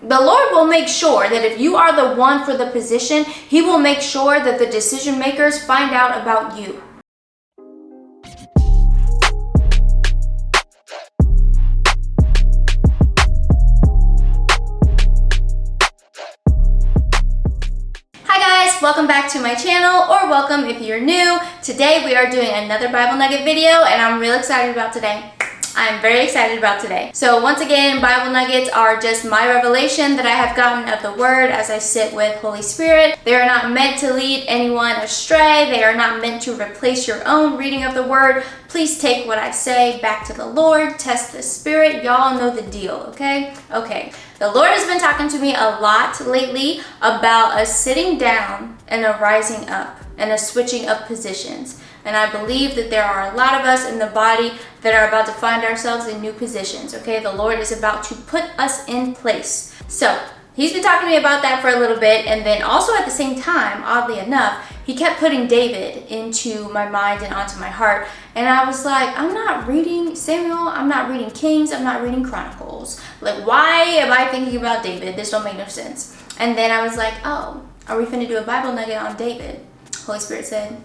The Lord will make sure that if you are the one for the position, He will make sure that the decision makers find out about you. Welcome back to my channel, or welcome if you're new. Today we are doing another Bible Nugget video, and I'm real excited about today. I'm very excited about today. So once again, Bible Nuggets are just my revelation that I have gotten of the Word as I sit with Holy Spirit. They are not meant to lead anyone astray. They are not meant to replace your own reading of the Word. Please take what I say back to the Lord. Test the Spirit. Y'all know the deal, okay? Okay. The Lord has been talking to me a lot lately about a sitting down and a rising up and a switching of positions. And I believe that there are a lot of us in the body that are about to find ourselves in new positions, okay? The Lord is about to put us in place. So He's been talking to me about that for a little bit, and then also at the same time, oddly enough, He kept putting David into my mind and onto my heart. And I was like, I'm not reading Samuel, I'm not reading Kings, I'm not reading Chronicles. Like, why am I thinking about David? This don't make no sense. And then I was like, oh, are we finna do a Bible Nugget on David? Holy Spirit said,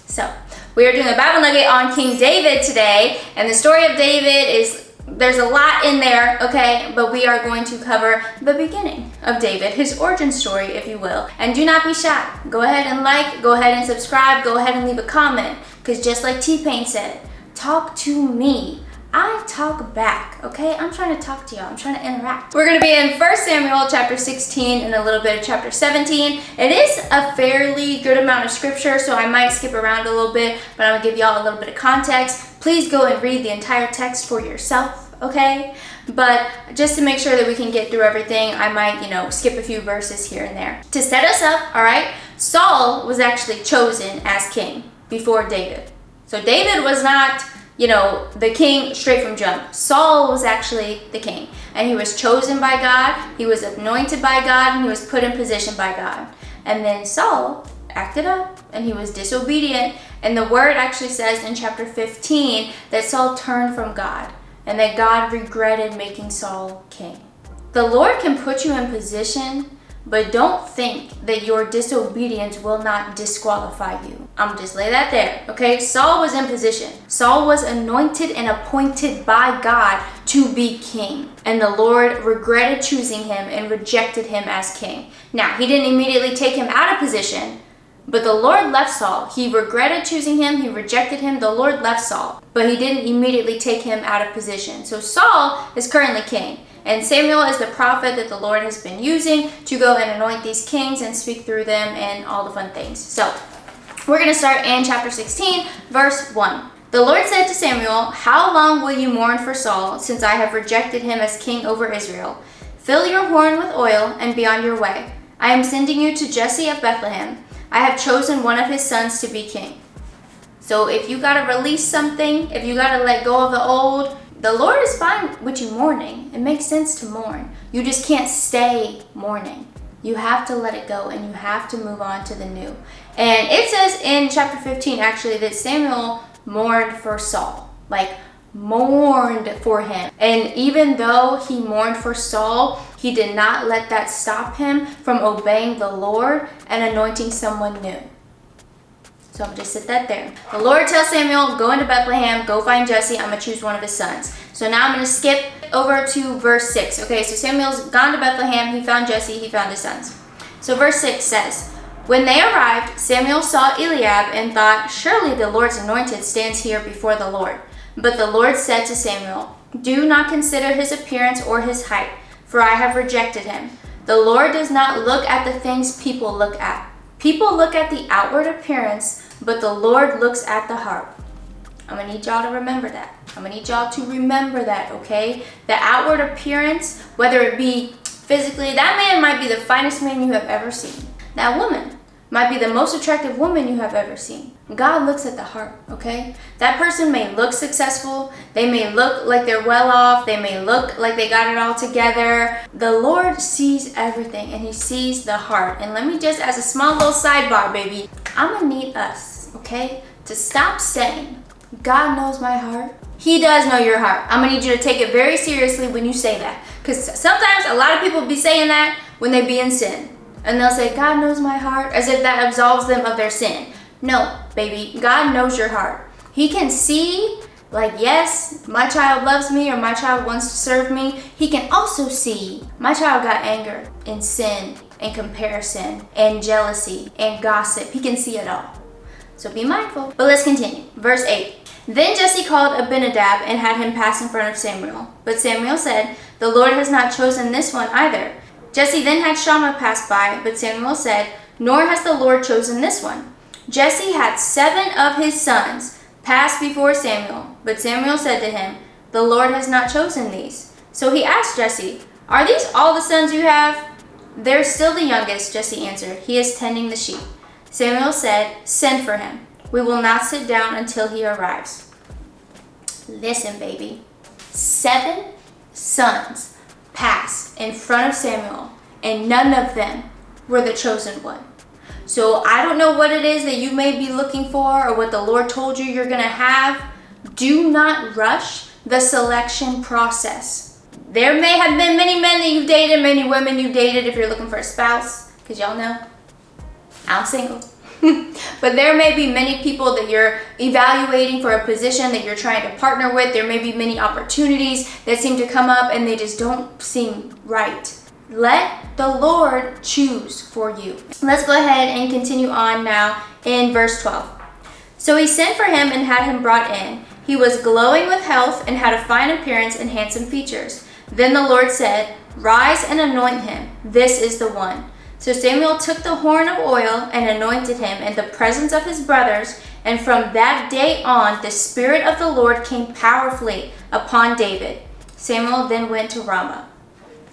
So, we are doing a Bible Nugget on King David today, and the story of David is, there's a lot in there, okay, but we are going to cover the beginning of David, his origin story, if you will. And do not be shy. Go ahead and like, go ahead and subscribe, go ahead and leave a comment, because just like T-Pain said, talk to me. I talk back, okay? I'm trying to talk to y'all. I'm trying to interact. We're going to be in 1 Samuel chapter 16 and a little bit of chapter 17. It is a fairly good amount of scripture, so I might skip around a little bit, but I'm going to give y'all a little bit of context. Please go and read the entire text for yourself, okay? But just to make sure that we can get through everything, I might, skip a few verses here and there. To set us up, all right, Saul was actually chosen as king before David. So David was not, the king straight from jump. Saul was actually the king, and he was chosen by God, he was anointed by God, and he was put in position by God. And then Saul acted up, and he was disobedient, and the word actually says in chapter 15 that Saul turned from God, and that God regretted making Saul king. The Lord can put you in position, but don't think that your disobedience will not disqualify you. I'm just lay that there, okay? Saul was in position. Saul was anointed and appointed by God to be king. And the Lord regretted choosing him and rejected him as king. Now, He didn't immediately take him out of position, but the Lord left Saul. He regretted choosing him. He rejected him. The Lord left Saul, but He didn't immediately take him out of position. So Saul is currently king. And Samuel is the prophet that the Lord has been using to go and anoint these kings and speak through them and all the fun things. So we're going to start in chapter 16, verse 1. The Lord said to Samuel, "How long will you mourn for Saul, since I have rejected him as king over Israel? Fill your horn with oil and be on your way. I am sending you to Jesse of Bethlehem. I have chosen one of his sons to be king." So if you got to release something, if you got to let go of the old, the Lord is fine with you mourning. It makes sense to mourn. You just can't stay mourning. You have to let it go, and you have to move on to the new. And it says in chapter 15 actually that Samuel mourned for Saul, like mourned for him. And even though he mourned for Saul, he did not let that stop him from obeying the Lord and anointing someone new. So I'm going to just sit that there. The Lord tells Samuel, go into Bethlehem, go find Jesse, I'm going to choose one of his sons. So now I'm going to skip over to verse 6. Okay, so Samuel's gone to Bethlehem, he found Jesse, he found his sons. So verse 6 says, when they arrived, Samuel saw Eliab and thought, surely the Lord's anointed stands here before the Lord. But the Lord said to Samuel, do not consider his appearance or his height, for I have rejected him. The Lord does not look at the things people look at. People look at the outward appearance, but the Lord looks at the heart. I'm going to need y'all to remember that. I'm going to need y'all to remember that, okay? The outward appearance, whether it be physically, that man might be the finest man you have ever seen. That woman might be the most attractive woman you have ever seen. God looks at the heart, okay? That person may look successful. They may look like they're well off. They may look like they got it all together. The Lord sees everything, and he sees the heart. And let me just, as a small little sidebar, baby, I'm gonna need us, okay, to stop saying, God knows my heart. He does know your heart. I'm gonna need you to take it very seriously when you say that. Because sometimes a lot of people be saying that when they be in sin. And they'll say, God knows my heart, as if that absolves them of their sin. No, baby, God knows your heart. He can see, like, yes, my child loves me or my child wants to serve me. He can also see my child got anger and sin and comparison and jealousy and gossip. He can see it all. So be mindful. But let's continue. Verse 8. Then Jesse called 𝗵𝗸𝗲 and had him pass in front of Samuel. But Samuel said, the Lord has not chosen this one either. Jesse then had Shammah pass by, but Samuel said, nor has the Lord chosen this one. Jesse had 7 of his sons pass before Samuel, but Samuel said to him, the Lord has not chosen these. So he asked Jesse, are these all the sons you have? They're still the youngest, Jesse answered. He is tending the sheep. Samuel said, send for him. We will not sit down until he arrives. Listen, baby. 7 sons passed in front of Samuel, and none of them were the chosen one. So I don't know what it is that you may be looking for or what the Lord told you you're going to have. Do not rush the selection process. There may have been many men that you've dated, many women you've dated if you're looking for a spouse, because y'all know I'm single. But there may be many people that you're evaluating for a position that you're trying to partner with. There may be many opportunities that seem to come up and they just don't seem right. Let the Lord choose for you. Let's go ahead and continue on now in verse 12. So he sent for him and had him brought in. He was glowing with health and had a fine appearance and handsome features. Then the Lord said, rise and anoint him. This is the one. So Samuel took the horn of oil and anointed him in the presence of his brothers, and from that day on the Spirit of the Lord came powerfully upon David. Samuel then went to Ramah.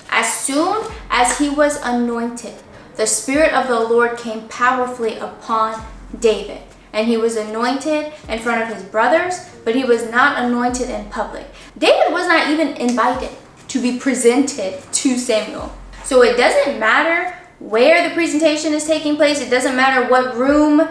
As soon as he was anointed, the Spirit of the Lord came powerfully upon David. And he was anointed in front of his brothers, but he was not anointed in public. David was not even invited to be presented to Samuel. So it doesn't matter where the presentation is taking place. It doesn't matter what room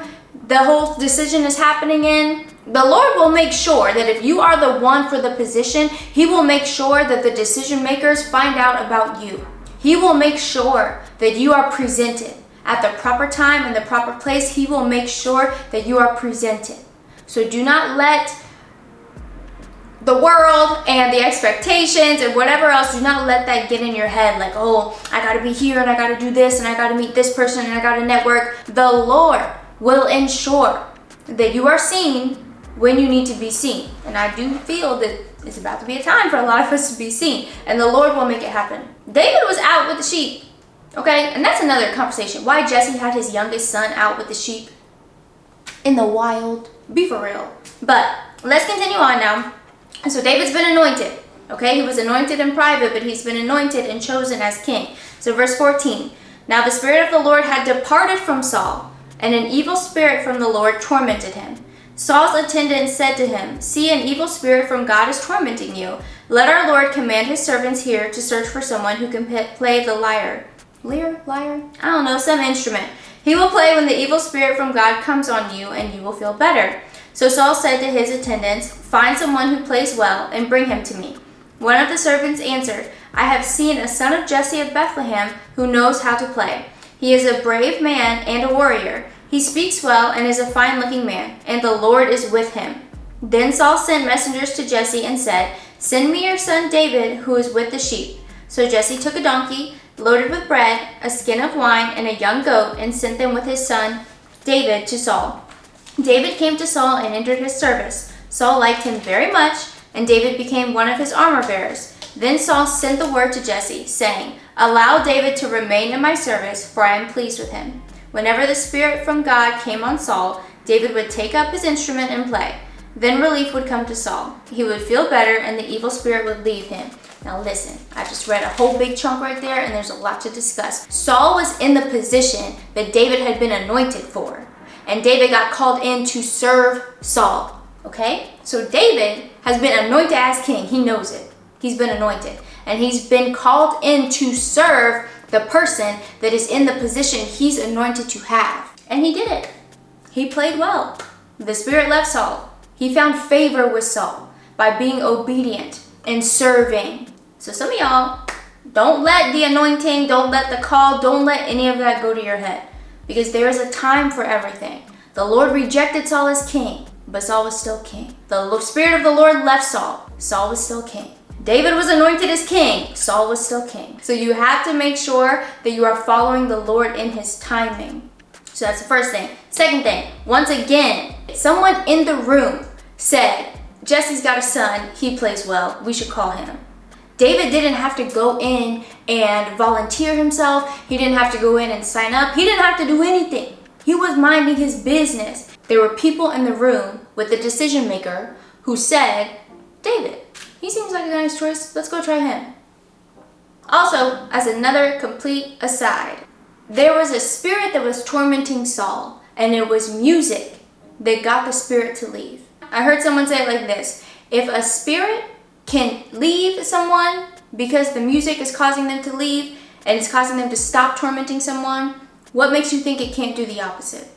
the whole decision is happening in. The Lord will make sure that if you are the one for the position, he will make sure that the decision makers find out about you. He will make sure that you are presented at the proper time and the proper place. He will make sure that you are presented. So do not let the world and the expectations and whatever else, do not let that get in your head like, oh, I gotta be here and I gotta do this and I gotta meet this person and I gotta network. The Lord will ensure that you are seen when you need to be seen. And I do feel that it's about to be a time for a lot of us to be seen, and the Lord will make it happen. David was out with the sheep, okay? And that's another conversation. Why Jesse had his youngest son out with the sheep in the wild. Be for real. But let's continue on now. And so David's been anointed, okay? He was anointed in private, but he's been anointed and chosen as king. So verse 14, now the Spirit of the Lord had departed from Saul, and an evil spirit from the Lord tormented him. Saul's attendants said to him, see, an evil spirit from God is tormenting you. Let our Lord command his servants here to search for someone who can play the lyre. Lyre? I don't know, some instrument. He will play when the evil spirit from God comes on you, and you will feel better. So Saul said to his attendants, find someone who plays well and bring him to me. One of the servants answered, I have seen a son of Jesse of Bethlehem who knows how to play. He is a brave man and a warrior. He speaks well and is a fine-looking man, and the Lord is with him. Then Saul sent messengers to Jesse and said, send me your son David, who is with the sheep. So Jesse took a donkey, loaded with bread, a skin of wine, and a young goat, and sent them with his son David to Saul. David came to Saul and entered his service. Saul liked him very much, and David became one of his armor bearers. Then Saul sent the word to Jesse, saying, allow David to remain in my service, for I am pleased with him. Whenever the Spirit from God came on Saul, David would take up his instrument and play. Then relief would come to Saul. He would feel better, and the evil spirit would leave him. Now listen, I just read a whole big chunk right there, and there's a lot to discuss. Saul was in the position that David had been anointed for. And David got called in to serve Saul, okay? So David has been anointed as king. He knows it. He's been anointed. And he's been called in to serve the person that is in the position he's anointed to have. And he did it. He played well. The Spirit left Saul. He found favor with Saul by being obedient and serving. So some of y'all, Don't let the anointing, don't let the call, don't let any of that go to your head. Because there is a time for everything. The Lord rejected Saul as king, but Saul was still king. The Spirit of the Lord left Saul. Saul was still king. David was anointed as king. Saul was still king. So you have to make sure that you are following the Lord in his timing. So that's the first thing. Second thing, once again, someone in the room said, Jesse's got a son, he plays well, we should call him. David didn't have to go in and volunteer himself. He didn't have to go in and sign up. He didn't have to do anything. He was minding his business. There were people in the room with the decision maker who said, David, he seems like a nice choice. Let's go try him. Also, as another complete aside, there was a spirit that was tormenting Saul, and it was music that got the spirit to leave. I heard someone say it like this: if a spirit can leave someone because the music is causing them to leave and it's causing them to stop tormenting someone, what makes you think it can't do the opposite?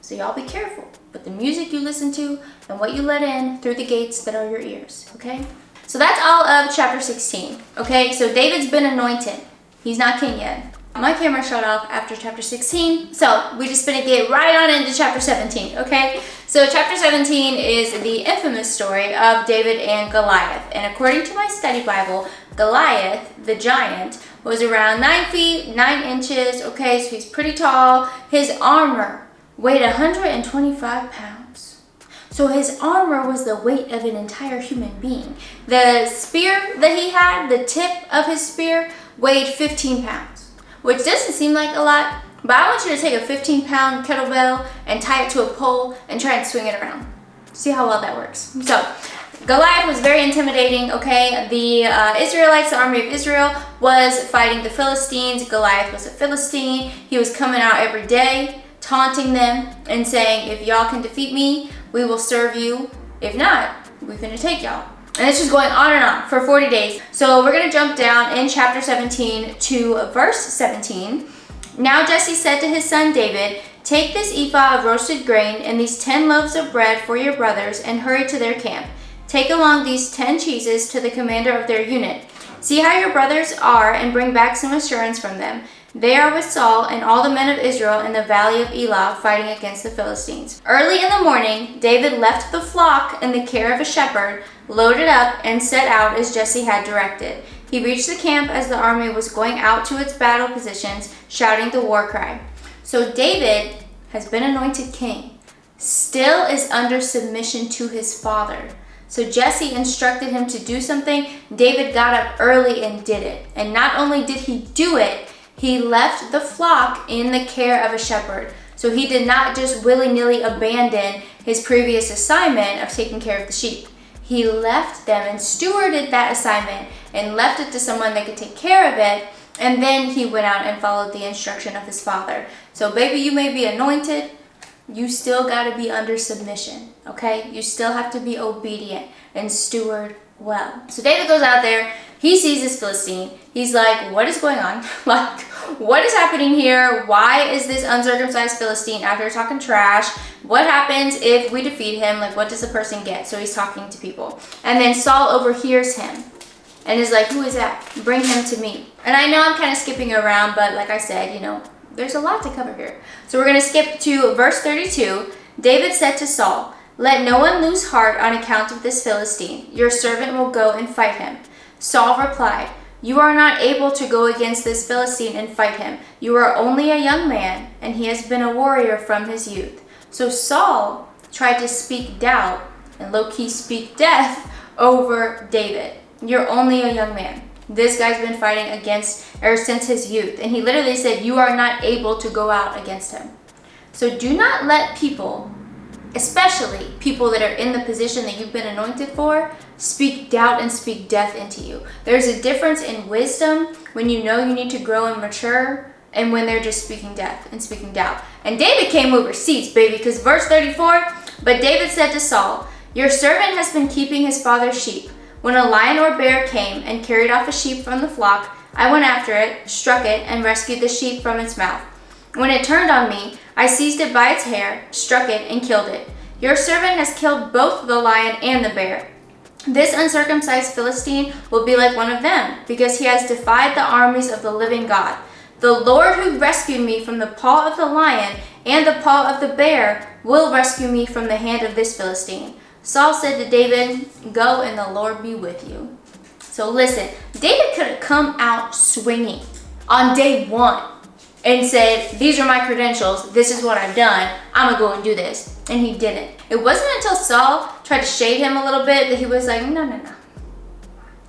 So y'all be careful with the music you listen to and what you let in through the gates that are your ears, okay? So that's all of chapter 16, okay? So David's been anointed. He's not king yet. My camera shut off after chapter 16, so we're just gonna get right on into chapter 17, okay? So chapter 17 is the infamous story of David and Goliath. And according to my study Bible, Goliath, the giant, was around 9 feet, 9 inches, okay? So he's pretty tall. His armor weighed 125 pounds. So his armor was the weight of an entire human being. The spear that he had, the tip of his spear, weighed 15 pounds. Which doesn't seem like a lot, but I want you to take a 15-pound kettlebell and tie it to a pole and try and swing it around. See how well that works. So, Goliath was very intimidating, okay? The Israelites, the army of Israel, was fighting the Philistines. Goliath was a Philistine. He was coming out every day, taunting them and saying, if y'all can defeat me, we will serve you. If not, we're gonna take y'all. And it's just going on and on for 40 days. So we're going to jump down in chapter 17 to verse 17. Now Jesse said to his son David, take this ephah of roasted grain and these 10 loaves of bread for your brothers and hurry to their camp. Take along these 10 cheeses to the commander of their unit. See how your brothers are and bring back some assurance from them. They are with Saul and all the men of Israel in the valley of Elah fighting against the Philistines. Early in the morning, David left the flock in the care of a shepherd, loaded up, and set out as Jesse had directed. He reached the camp as the army was going out to its battle positions, shouting the war cry. So David has been anointed king, still is under submission to his father. So Jesse instructed him to do something. David got up early and did it. And not only did he do it, he left the flock in the care of a shepherd. So he did not just willy-nilly abandon his previous assignment of taking care of the sheep. He left them and stewarded that assignment and left it to someone that could take care of it. And then he went out and followed the instruction of his father. So baby, you may be anointed. You still got to be under submission, okay? You still have to be obedient and steward well. So David goes out there. He sees this Philistine. He's like, what is going on? Like, what is happening here? Why is this uncircumcised Philistine out here talking trash? What happens if we defeat him? Like, what does the person get? So he's talking to people. And then Saul overhears him and is like, who is that? Bring him to me. And I know I'm kind of skipping around, but like I said, you know, there's a lot to cover here. So we're going to skip to verse 32. David said to Saul, let no one lose heart on account of this Philistine. Your servant will go and fight him. Saul replied, you are not able to go against this Philistine and fight him. You are only a young man, and he has been a warrior from his youth. So Saul tried to speak doubt and low-key speak death over David. You're only a young man. This guy's been fighting against ever since his youth. And he literally said, you are not able to go out against him. So do not let people, especially people that are in the position that you've been anointed for, speak doubt and speak death into you. There's a difference in wisdom when you know you need to grow and mature and when they're just speaking death and speaking doubt. And David came over seats, baby, because verse 34, but David said to Saul, your servant has been keeping his father's sheep. When a lion or bear came and carried off a sheep from the flock, I went after it, struck it, and rescued the sheep from its mouth. When it turned on me, I seized it by its hair, struck it, and killed it. Your servant has killed both the lion and the bear. This uncircumcised Philistine will be like one of them, because he has defied the armies of the living God. The Lord who rescued me from the paw of the lion and the paw of the bear will rescue me from the hand of this Philistine." Saul said to David, "Go and the Lord be with you." So listen, David could have come out swinging on day one and said, "These are my credentials. This is what I've done. I'm going to go and do this." And he didn't. It wasn't until Saul tried to shade him a little bit that he was like, no.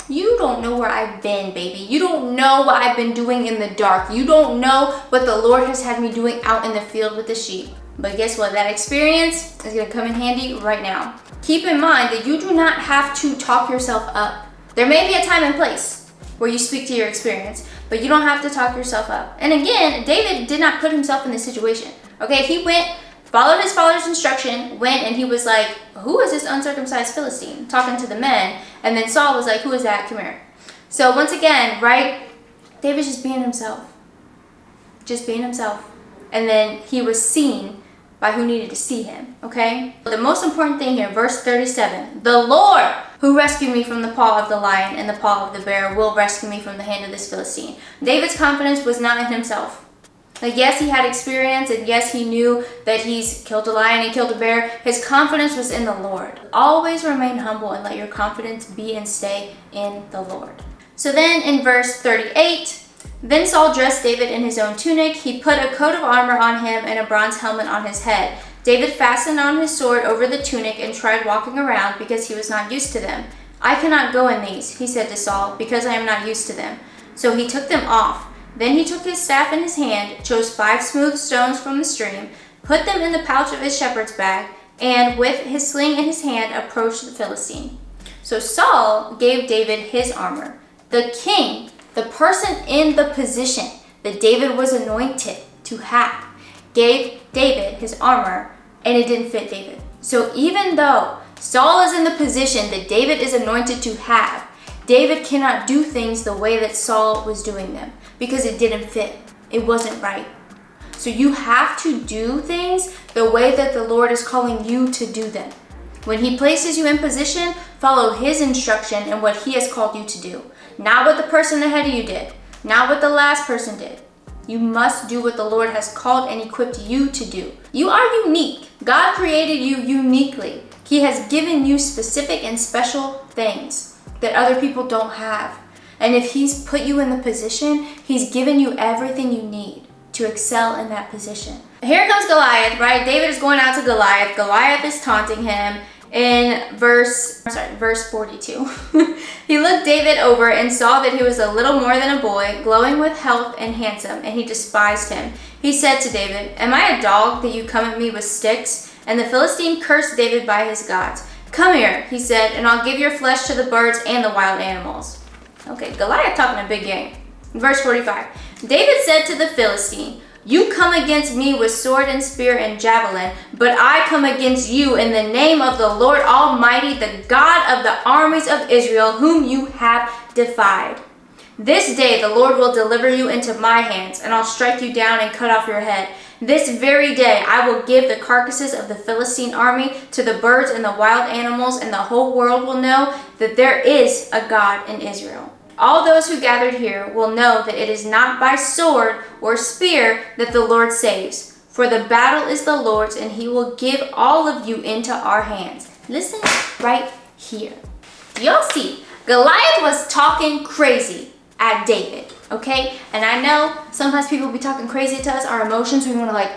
You don't know where I've been, baby. You don't know what I've been doing in the dark. You don't know what the Lord has had me doing out in the field with the sheep. But guess what? That experience is going to come in handy right now. Keep in mind that you do not have to talk yourself up. There may be a time and place where you speak to your experience, but you don't have to talk yourself up. And again, David did not put himself in this situation. Okay, he went, followed his father's instruction, went, and he was like, "Who is this uncircumcised Philistine?" Talking to the men. And then Saul was like, "Who is that? Come here." So once again, right, David's just being himself. Just being himself. And then he was seen by who needed to see him, okay? The most important thing here, verse 37, "The Lord who rescued me from the paw of the lion and the paw of the bear will rescue me from the hand of this Philistine." David's confidence was not in himself. Like, yes, he had experience, and yes, he knew that he's killed a lion and killed a bear. His confidence was in the Lord. Always remain humble and let your confidence be and stay in the Lord. So then in verse 38, "Then Saul dressed David in his own tunic. He put a coat of armor on him and a bronze helmet on his head. David fastened on his sword over the tunic and tried walking around because he was not used to them. 'I cannot go in these,' he said to Saul, 'because I am not used to them.' So he took them off. Then he took his staff in his hand, chose 5 smooth stones from the stream, put them in the pouch of his shepherd's bag, and with his sling in his hand approached the Philistine. So Saul gave David his armor. The king, the person in the position that David was anointed to have, gave David his armor, and it didn't fit David. So even though Saul is in the position that David is anointed to have, David cannot do things the way that Saul was doing them because it didn't fit. It wasn't right. So you have to do things the way that the Lord is calling you to do them. When he places you in position, follow his instruction and what he has called you to do. Not what the person ahead of you did. Not what the last person did. You must do what the Lord has called and equipped you to do. You are unique. God created you uniquely. He has given you specific and special things that other people don't have. And if he's put you in the position, he's given you everything you need to excel in that position. Here comes Goliath, right? David is going out to Goliath. Goliath is taunting him. In verse 42. He looked David over and saw that he was a little more than a boy, glowing with health and handsome, and he despised him. He said to David, "Am I a dog that you come at me with sticks?" And the Philistine cursed David by his gods. "Come here," he said, "and I'll give your flesh to the birds and the wild animals." Okay, Goliath talking a big game. Verse 45. David said to the Philistine, "You come against me with sword and spear and javelin, but I come against you in the name of the Lord Almighty, the God of the armies of Israel, whom you have defied. This day the Lord will deliver you into my hands, and I'll strike you down and cut off your head. This very day I will give the carcasses of the Philistine army to the birds and the wild animals, and the whole world will know that there is a God in Israel. All those who gathered here will know that it is not by sword or spear that the Lord saves, for the battle is the Lord's, and he will give all of you into our hands." Listen right here. Y'all see, Goliath was talking crazy at David, okay? And I know sometimes people be talking crazy to us, our emotions, we want to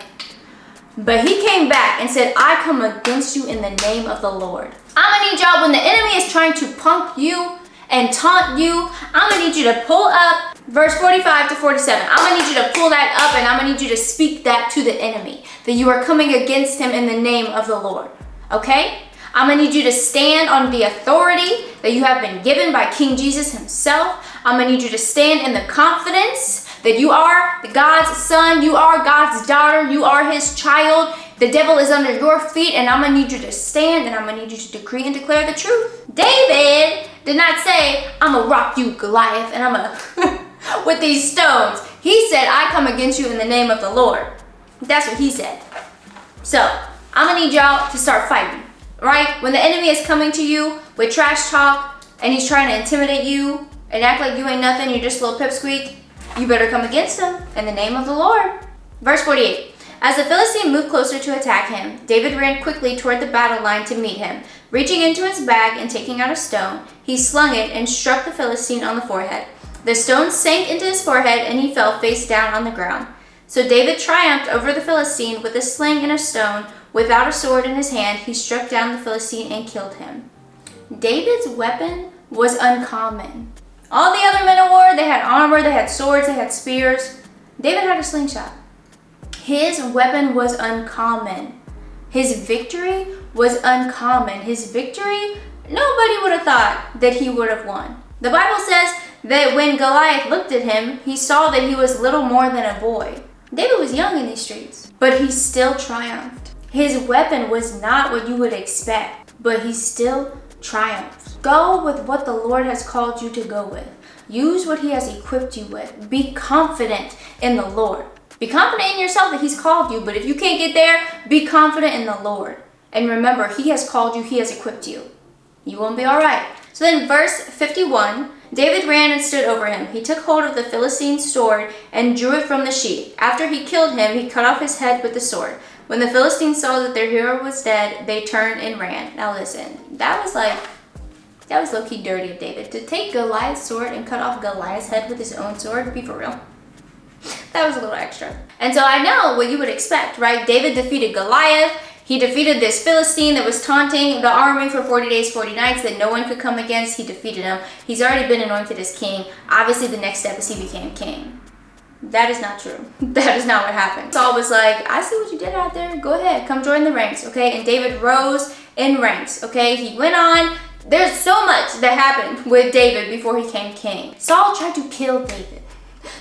but he came back and said, "I come against you in the name of the Lord." I'm gonna need y'all, when the enemy is trying to punk you and taunt you, I'm gonna need you to pull up verse 45 to 47. I'm gonna need you to pull that up, and I'm gonna need you to speak that to the enemy, that you are coming against him in the name of the Lord, okay? I'm gonna need you to stand on the authority that you have been given by King Jesus himself. I'm gonna need you to stand in the confidence that you are God's son, you are God's daughter, you are his child. The devil is under your feet, and I'm gonna need you to stand, and I'm gonna need you to decree and declare the truth. David did not say, "I'm gonna rock you, Goliath, and I'm gonna with these stones." He said, "I come against you in the name of the Lord." That's what he said. So I'm gonna need y'all to start fighting. right? When the enemy is coming to you with trash talk and he's trying to intimidate you and act like you ain't nothing, you're just a little pipsqueak, you better come against him in the name of the Lord. Verse 48. As the Philistine moved closer to attack him, David ran quickly toward the battle line to meet him. Reaching into his bag and taking out a stone, he slung it and struck the Philistine on the forehead. The stone sank into his forehead and he fell face down on the ground. So David triumphed over the Philistine with a sling and a stone. Without a sword in his hand, he struck down the Philistine and killed him. David's weapon was uncommon. All the other men of war, they had armor, they had swords, they had spears. David had a slingshot. His weapon was uncommon. His victory was uncommon. His victory, nobody would have thought that he would have won. The Bible says that when Goliath looked at him, he saw that he was little more than a boy. David was young in these streets, but he still triumphed. His weapon was not what you would expect, but he still triumphed. Go with what the Lord has called you to go with. Use what he has equipped you with. Be confident in the Lord. Be confident in yourself that he's called you, but if you can't get there, be confident in the Lord. And remember, he has called you, he has equipped you. You won't be all right. So then verse 51, David ran and stood over him. He took hold of the Philistine's sword and drew it from the sheath. After he killed him, he cut off his head with the sword. When the Philistines saw that their hero was dead, they turned and ran. Now listen, that was low-key dirty of David. To take Goliath's sword and cut off Goliath's head with his own sword, be for real. That was a little extra. And so I know what you would expect, right? David defeated Goliath. He defeated this Philistine that was taunting the army for 40 days, 40 nights that no one could come against. He defeated him. He's already been anointed as king. Obviously, the next step is he became king. That is not true. That is not what happened. Saul was like, I see what you did out there. Go ahead, come join the ranks, okay? And David rose in ranks, okay? He went on. There's so much that happened with David before he became king. Saul tried to kill David.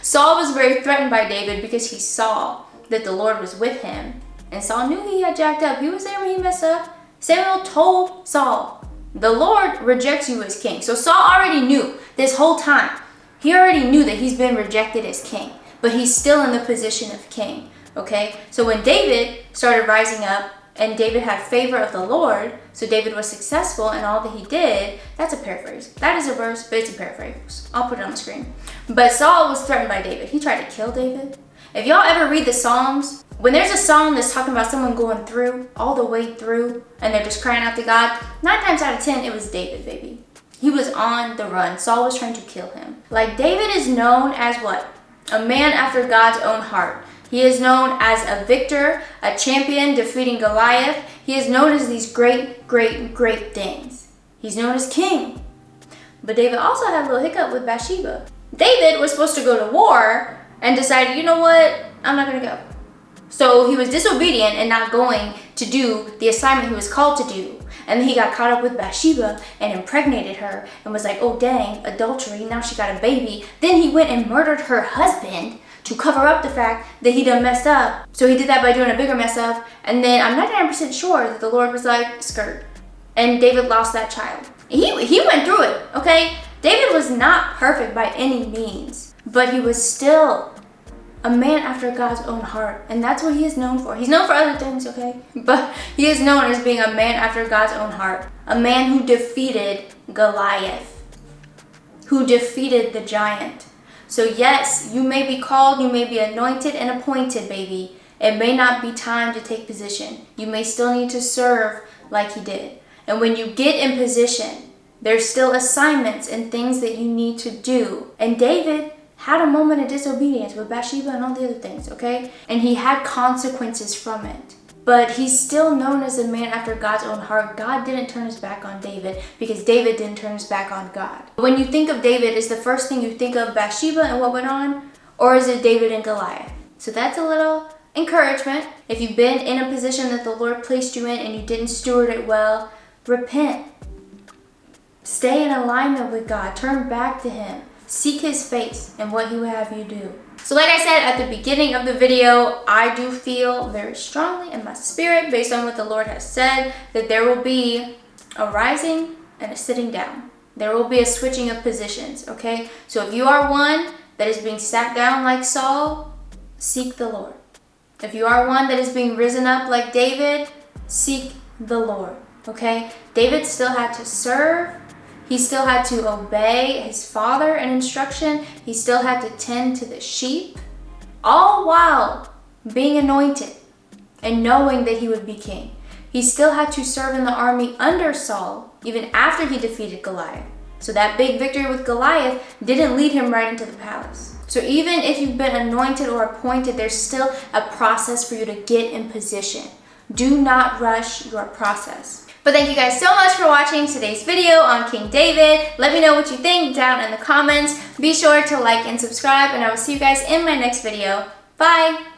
Saul was very threatened by David because he saw that the Lord was with him. And Saul knew he had jacked up. He was there when he messed up. Samuel told Saul, the Lord rejects you as king. So Saul already knew this whole time. He already knew that he's been rejected as king. But he's still in the position of king. Okay? So when David started rising up and David had favor of the Lord, so David was successful in all that he did. That's a paraphrase. That is a verse, but it's a paraphrase. I'll put it on the screen. But Saul was threatened by David. He tried to kill David. If y'all ever read the Psalms, when there's a psalm that's talking about someone going through, all the way through, and they're just crying out to God, 9 times out of 10, it was David, baby. He was on the run. Saul was trying to kill him. Like, David is known as what? A man after God's own heart. He is known as a victor, a champion defeating Goliath. He is known as these great, great, great things. He's known as king. But David also had a little hiccup with Bathsheba. David was supposed to go to war and decided, you know what? I'm not going to go. So he was disobedient and not going to do the assignment he was called to do. And then he got caught up with Bathsheba and impregnated her and was like, oh dang, adultery, now she got a baby. Then he went and murdered her husband to cover up the fact that he done messed up. So he did that by doing a bigger mess up. And then I'm 99% sure that the Lord was like, skirt. And David lost that child. He went through it, okay? David was not perfect by any means, but he was still a man after God's own heart. And that's what he is known for. He's known for other things, okay? But he is known as being a man after God's own heart. A man who defeated Goliath, who defeated the giant. So yes, you may be called, you may be anointed and appointed, baby. It may not be time to take position. You may still need to serve like he did. And when you get in position, there's still assignments and things that you need to do. And David had a moment of disobedience with Bathsheba and all the other things, okay? And he had consequences from it. But he's still known as a man after God's own heart. God didn't turn his back on David because David didn't turn his back on God. When you think of David, is the first thing you think of Bathsheba and what went on? Or is it David and Goliath? So that's a little encouragement. If you've been in a position that the Lord placed you in and you didn't steward it well, repent. Stay in alignment with God. Turn back to him. Seek his face and what he would have you do. So like I said at the beginning of the video, I do feel very strongly in my spirit, based on what the Lord has said, that there will be a rising and a sitting down. There will be a switching of positions, okay? So if you are one that is being sat down like Saul, seek the Lord. If you are one that is being risen up like David, seek the Lord. okay? David still had to serve. He still had to obey his father and instruction. He still had to tend to the sheep, all while being anointed and knowing that he would be king. He still had to serve in the army under Saul, even after he defeated Goliath. So that big victory with Goliath didn't lead him right into the palace. So even if you've been anointed or appointed, there's still a process for you to get in position. Do not rush your process. But thank you guys so much for watching today's video on King David. Let me know what you think down in the comments. Be sure to like and subscribe, and I will see you guys in my next video. Bye!